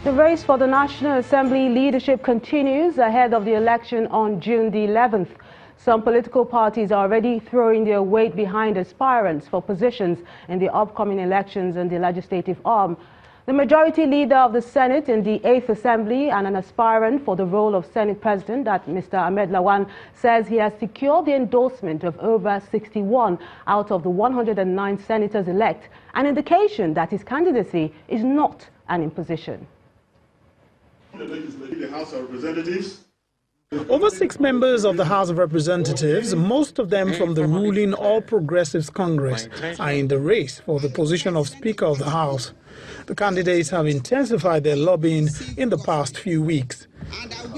The race for the National Assembly leadership continues ahead of the election on June the 11th. Some political parties are already throwing their weight behind aspirants for positions in the upcoming elections in the legislative arm. The majority leader of the Senate in the 8th Assembly and an aspirant for the role of Senate President, that Mr. Ahmed Lawan, says he has secured the endorsement of over 61 out of the 109 senators-elect, an indication that his candidacy is not an imposition. The House of Representatives. Over 6 members of the House of Representatives, most of them from the ruling All Progressives Congress, are in the race for the position of Speaker of the House. The candidates have intensified their lobbying in the past few weeks.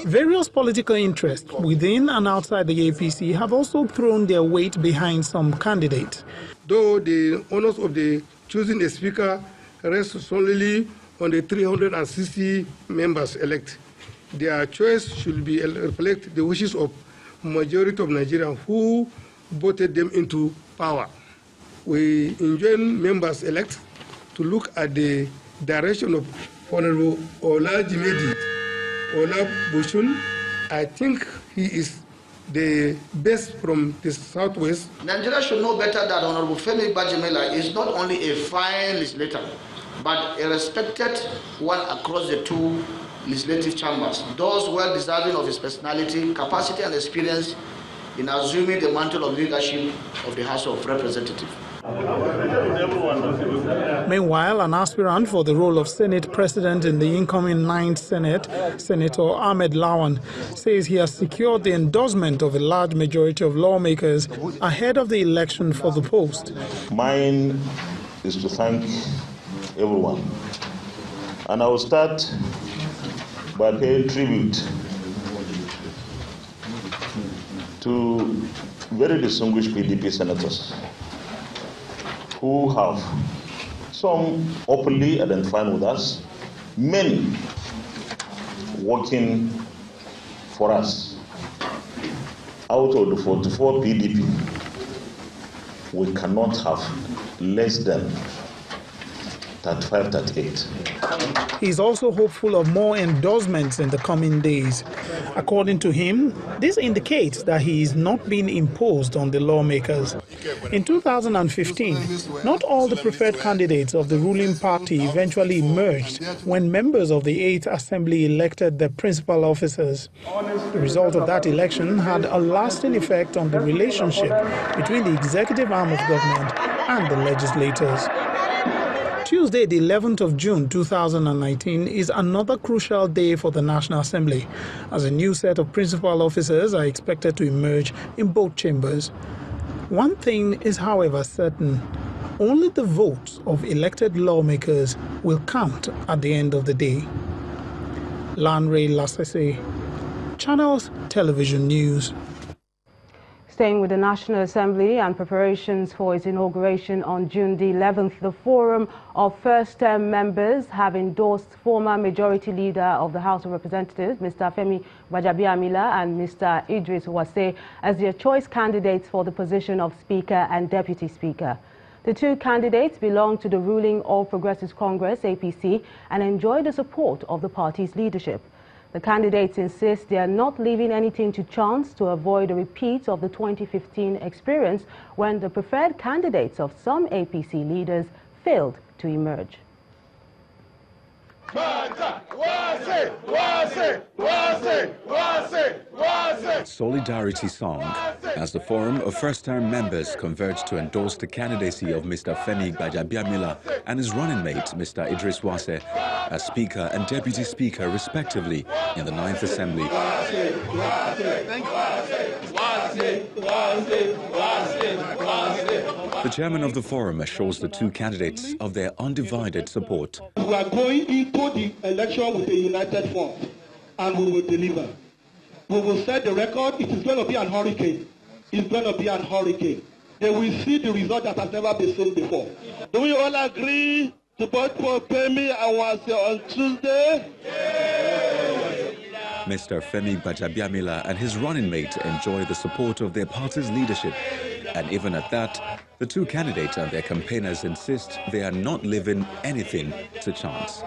Various political interests within and outside the APC have also thrown their weight behind some candidates. Though the honors of the choosing a Speaker rests solely on the 360 members elect, their choice should be reflect the wishes of majority of Nigerians who voted them into power. We enjoin members elect to look at the direction of Honorable Ola Jimedi, Ola Bushun. I think he is the best from the southwest. Nigeria should know better that Honorable Femi Gbajamila is not only a fine legislator, but a respected one across the 2 legislative chambers, those well deserving of his personality, capacity and experience in assuming the mantle of leadership of the House of Representatives. Meanwhile, an aspirant for the role of Senate President in the incoming 9th Senate, Senator Ahmed Lawan, says he has secured the endorsement of a large majority of lawmakers ahead of the election for the post. Mine is to thank everyone, and I will start by paying tribute to very distinguished PDP senators who have some openly identifying with us, many working for us. Out of the 44 PDP, we cannot have less than 35, 38. He is also hopeful of more endorsements in the coming days. According to him, this indicates that he is not being imposed on the lawmakers. In 2015, not all the preferred candidates of the ruling party eventually emerged when members of the 8th Assembly elected their principal officers. The result of that election had a lasting effect on the relationship between the executive arm of government and the legislators. Tuesday, the 11th of June 2019, is another crucial day for the National Assembly, as a new set of principal officers are expected to emerge in both chambers. One thing is, however, certain: only the votes of elected lawmakers will count at the end of the day. Lanre Lasese, Channels Television News. Staying with the National Assembly and preparations for its inauguration on June the 11th, the Forum of First-Term Members have endorsed former Majority Leader of the House of Representatives, Mr. Femi Gbajamila and Mr. Idris Wase, as their choice candidates for the position of Speaker and Deputy Speaker. The 2 candidates belong to the ruling All Progressives Congress, APC, and enjoy the support of the party's leadership. The candidates insist they are not leaving anything to chance to avoid a repeat of the 2015 experience when the preferred candidates of some APC leaders failed to emerge. Solidarity song as the Forum of First-Term Members converged to endorse the candidacy of Mr. Femi Gbajamila and his running mate, Mr. Idris Wase, as Speaker and Deputy Speaker, respectively, in the 9th Assembly. The chairman of the forum assures the 2 candidates of their undivided support. We are going into the election with a united front, and we will deliver. We will set the record. It is going to be an hurricane. It's going to be an hurricane. They will see the result that has never been seen before. Do we all agree to vote for Femi and Wase on Tuesday? Mr. Femi Gbajamila and his running mate enjoy the support of their party's leadership. And even at that, the 2 candidates and their campaigners insist they are not leaving anything to chance.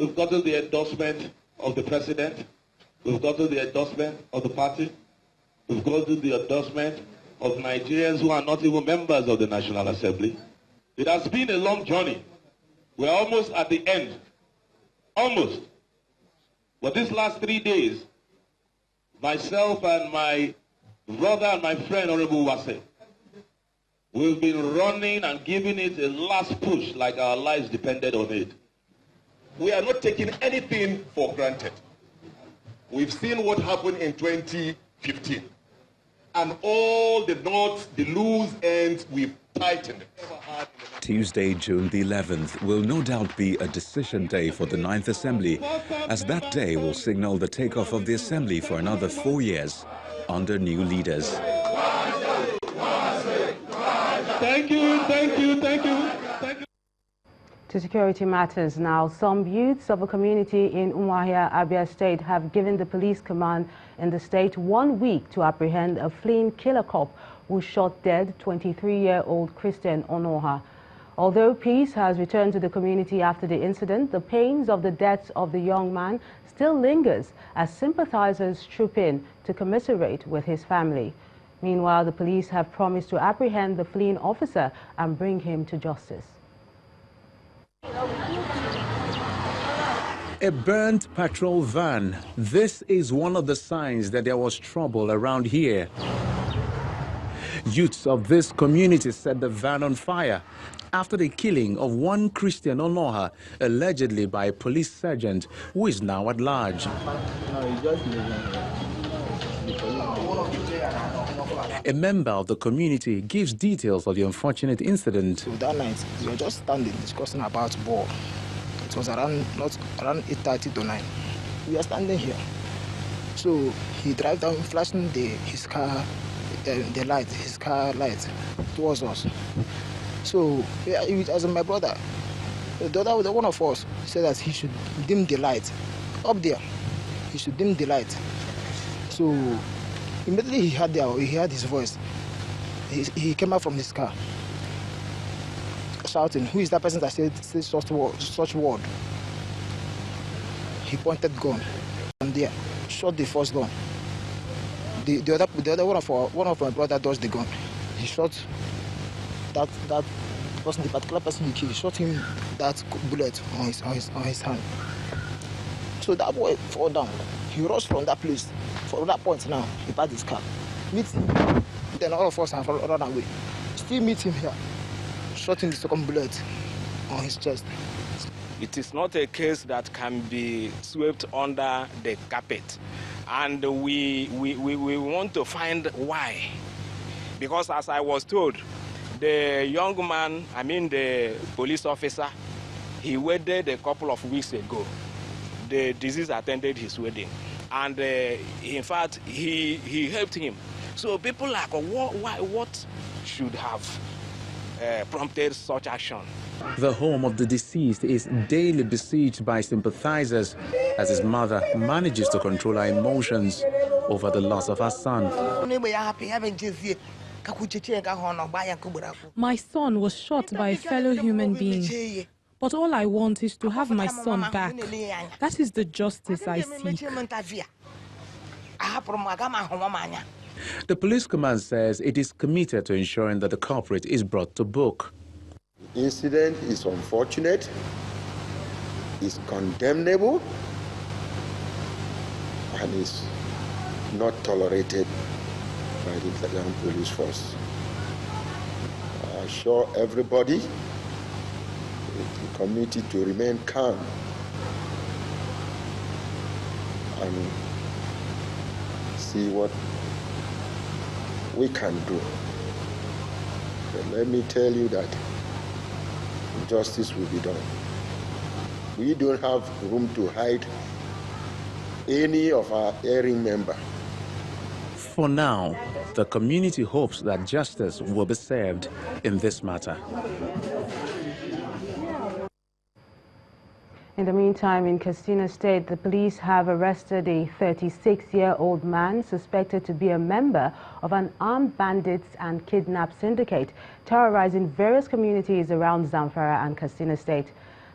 We've gotten the endorsement of the president. We've gotten the endorsement of the party. We've gotten the endorsement of Nigerians who are not even members of the National Assembly. It has been a long journey. We're almost at the end. Almost. But these last 3 days, myself and my brother and my friend, Honorable Wase, we've been running and giving it a last push like our lives depended on it. We are not taking anything for granted. We've seen what happened in 2015. And all the knots, the loose ends, we've tightened. Tuesday, June the 11th, will no doubt be a decision day for the 9th Assembly, as that day will signal the takeoff of the Assembly for another 4 years under new leaders. Thank you, thank you, thank you, thank you. To security matters now, some youths of a community in Umuahia, Abia State have given the police command in the state 1 week to apprehend a fleeing killer cop who shot dead 23-year-old Christian Onoha. Although peace has returned to the community after the incident, the pains of the death of the young man still lingers as sympathizers troop in to commiserate with his family. Meanwhile, the police have promised to apprehend the fleeing officer and bring him to justice. A burnt patrol van. This is one of the signs that there was trouble around here. Youths of this community set the van on fire after the killing of one Christian Onoha, allegedly by a police sergeant who is now at large. A member of the community gives details of the unfortunate incident. So that night, we were just standing discussing about ball. It was around 8:30 to 9. We are standing here. So he drive down, flashing his car light towards us. So as my brother, the one of us said that he should dim the light up there. He should dim the light. So immediately he heard his voice. He came out from his car, shouting, "Who is that person that said such word?" He pointed gun from there, shot the first gun. The other one of my brother dodged the gun. He shot that person, the particular person he killed, shot him that bullet on his hand. So that boy fall down. He rushed from that place. From that point now, he passed his car. Meet him. Then all of us have run away. Still meet him here. Shot him the second bullet on his chest. It is not a case that can be swept under the carpet. And we want to find why. Because as I was told, the young man, the police officer, he wedded a couple of weeks ago. The disease attended his wedding. And in fact, he helped him. So people like, what should have prompted such action? The home of the deceased is daily besieged by sympathizers as his mother manages to control her emotions over the loss of her son. My son was shot by a fellow human being. But all I want is to have my son back. That is the justice I seek. The police command says it is committed to ensuring that the culprit is brought to book. The incident is unfortunate, is condemnable, and is not tolerated by the Nigerian police force. I assure everybody, the community, to remain calm and see what we can do. But let me tell you that justice will be done. We don't have room to hide any of our erring member. For now, the community hopes that justice will be served in this matter. In the meantime, in Katsina State, the police have arrested a 36-year-old man suspected to be a member of an armed bandits and kidnap syndicate terrorizing various communities around Zamfara and Katsina State.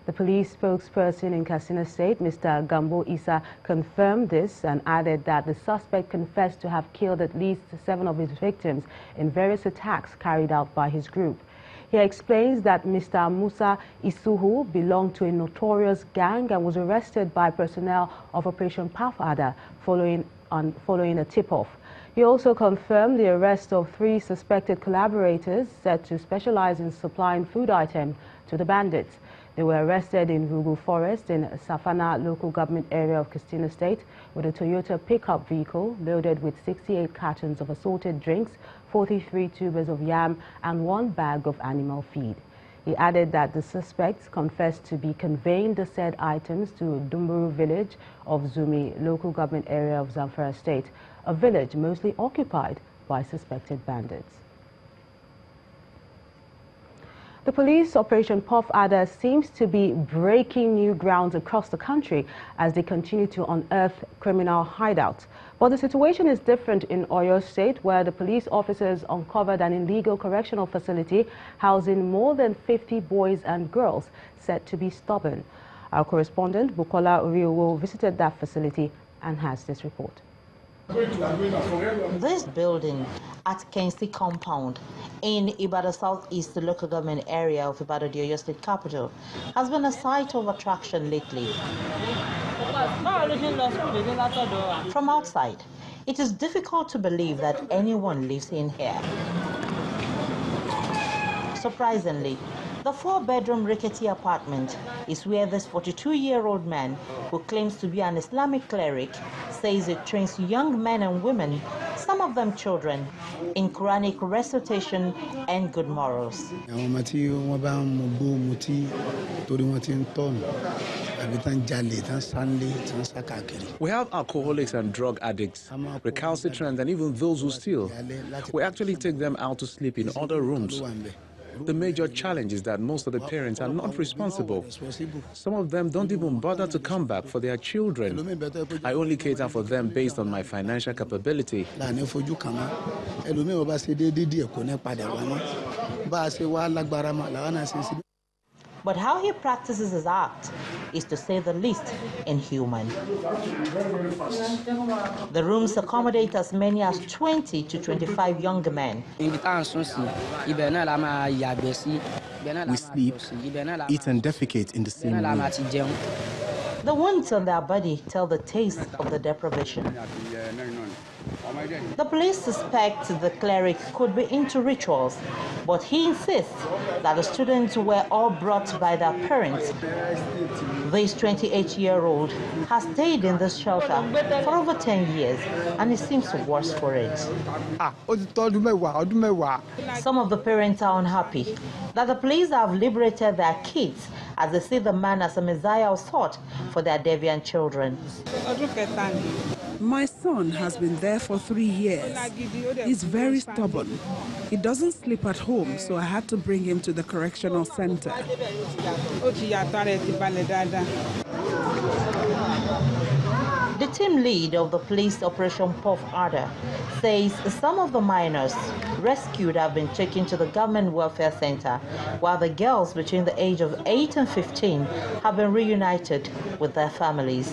The police spokesperson in Katsina State, Mr. Gambo Isa, confirmed this and added that the suspect confessed to have killed at least 7 of his victims in various attacks carried out by his group. He explains that Mr. Musa Isuhu belonged to a notorious gang and was arrested by personnel of Operation Pathada following a tip-off. He also confirmed the arrest of 3 suspected collaborators said to specialize in supplying food items to the bandits. They were arrested in Rugu Forest in Safana local government area of Katsina State with a Toyota pickup vehicle loaded with 68 cartons of assorted drinks, 43 tubers of yam and 1 bag of animal feed. He added that the suspects confessed to be conveying the said items to Dumburu village of Zumi local government area of Zamfara State, a village mostly occupied by suspected bandits. The police Operation Pathada seems to be breaking new grounds across the country as they continue to unearth criminal hideouts. But the situation is different in Oyo State, where the police officers uncovered an illegal correctional facility housing more than 50 boys and girls said to be stubborn. Our correspondent, Bukola Oriowo, visited that facility and has this report. This building at Kensi Compound in Ibadan Southeast local government area of Ibadan, the Oyo State capital, has been a site of attraction lately. From outside, it is difficult to believe that anyone lives in here. Surprisingly, the 4-bedroom rickety apartment is where this 42-year-old man, who claims to be an Islamic cleric, says it trains young men and women, some of them children, in Quranic recitation and good morals. We have alcoholics and drug addicts, recalcitrant, and even those who steal. We actually take them out to sleep in other rooms. The major challenge is that most of the parents are not responsible. Some of them don't even bother to come back for their children. I only cater for them based on my financial capability. But how he practices his art is, to say the least, inhuman. The rooms accommodate as many as 20 to 25 young men. We sleep, eat and defecate in the same room. The wounds on their body tell the taste of the deprivation. The police suspect the cleric could be into rituals, but he insists that the students were all brought by their parents. This 28-year-old has stayed in this shelter for over 10 years, and it seems worse for it. Some of the parents are unhappy that the police have liberated their kids, as they see the man as a messiah of sort for their deviant children. My son has been there for 3 years. He's very stubborn. He doesn't sleep at home, so I had to bring him to the correctional center. The team lead of the police Operation Pathada says some of the minors rescued have been taken to the government welfare center, while the girls between the age of 8 and 15 have been reunited with their families.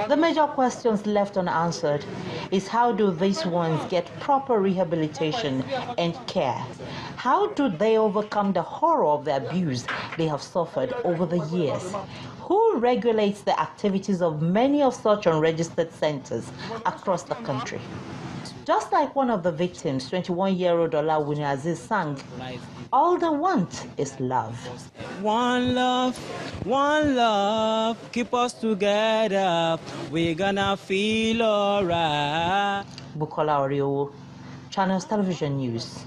The major questions left unanswered is, how do these ones get proper rehabilitation and care? How do they overcome the horror of the abuse they have suffered over the years? Who regulates the activities of many of such unregistered centers across the country? Just like one of the victims, 21-year-old Olawuni Aziz sang, all they want is love. One love, keep us together, we're gonna feel alright. Bukola Oriowo, Channels Television News.